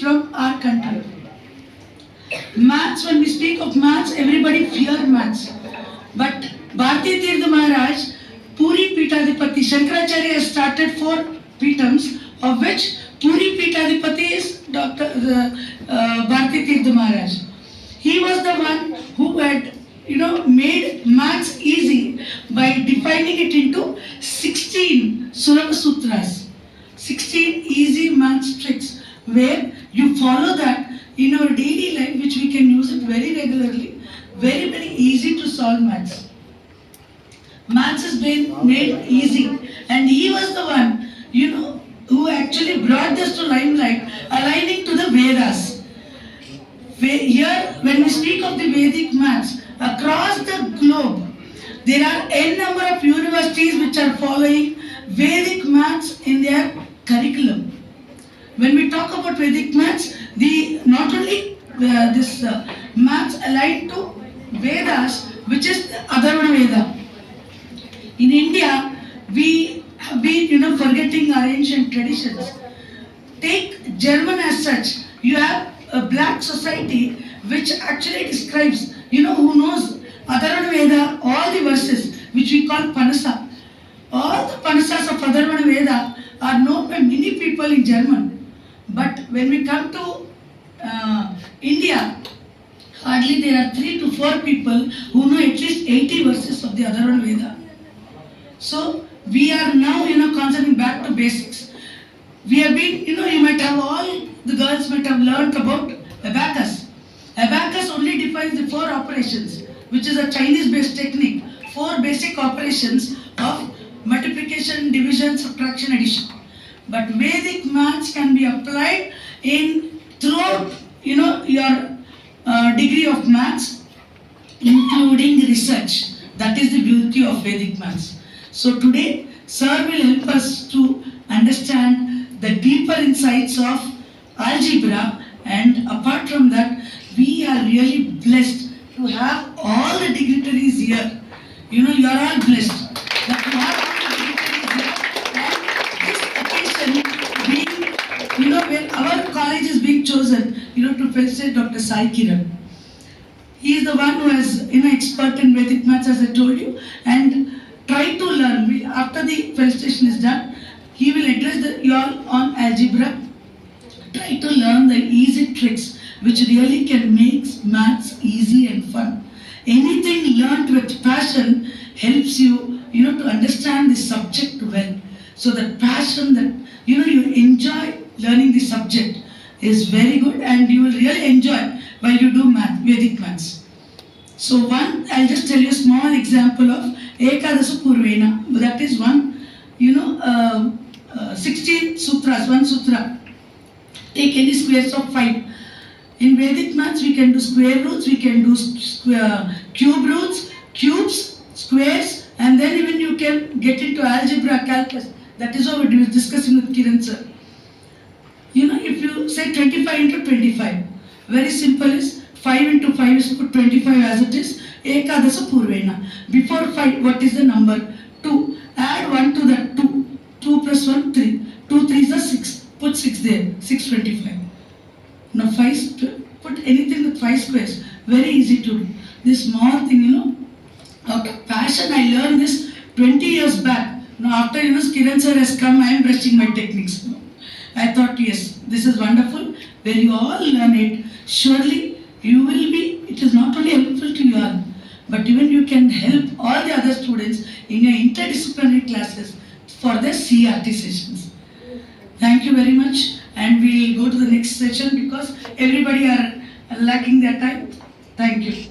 from our country. Maths, when we speak of maths, everybody fear maths. But Bharati Tirtha Maharaj, Puri Pitadipati, Shankaracharya has started 4 Pitams, of which Puri Pitadipati is Dr. Bharati Tirtha Maharaj. He was the one who had made maths easy by defining it into 16 Sulabha Sutras. 16 easy maths tricks where you follow that in our daily life, which we can use it very regularly, very, very easy to solve maths. Maths has been made easy, and he was the one, who actually brought this to limelight, aligning to the Vedas. Here, when we speak of the Vedic maths, across the globe, there are n number of universities which are following Vedic maths in their curriculum. When we talk about Vedic maths, not only this maths aligned to Vedas, which is the Atharvana Veda. In India, we have been forgetting our ancient traditions. Take German as such. You have a black society which actually describes, who knows Atharvana Veda, all the verses which we call Panasa. All the Panasas of Atharvana Veda are known by many people in German. But when we come to India, hardly there are 3 to 4 people who know at least 80 verses of the Atharvana Veda. So we are now, concerning back to basics. We have been, you might have the girls might have learnt about abacus. Abacus only defines the 4 operations, which is a Chinese-based technique. 4 basic operations of multiplication, division, subtraction, addition. But Vedic maths can be applied throughout, your degree of maths, including research. That is the beauty of Vedic maths. So today, Sir will help us to understand the deeper insights of algebra, and apart from that, we are really blessed to have all the dignitaries here. You are all blessed that you have all the dignitaries here. And this occasion being, when our college is being chosen, to felicitate Dr. Sai Kiran. He is the one who is expert in Vedic maths, as I told you, and try to learn. After the felicitation is done, he will address you all on algebra. Try to learn the easy tricks which really can make maths easy and fun. Anything learned with passion helps you, to understand the subject well. So that passion that, you enjoy learning the subject is very good, and you will really enjoy while you do Vedic maths. So I'll just tell you a small example of Ekadasa Purvena. That is one, 16 sutras, one sutra. Take any squares of 5. In Vedic maths, we can do square roots, we can do cube roots, cubes, squares, and then even you can get into algebra, calculus. That is what we were discussing with Kiran sir. If you say 25 into 25, very simple is 5 into 5 is put 25 as it is. Ekadasa Purvena. Before 5, what is the number? 2. Add 1 to that 2. 2 plus 1, 3. 2 3 is 6. Put 6 there. 625. Now 5, put anything with 5 squares. Very easy to do. This small thing, out of passion, I learned this 20 years back. Now after, Kiran sir has come, I am brushing my techniques. I thought, yes, this is wonderful. When you all learn it, surely you will be, it is not only helpful to you all, but even you can help all the other students in your interdisciplinary classes for their CRT sessions. Thank you very much, and we will go to the next session because everybody are lacking their time. Thank you.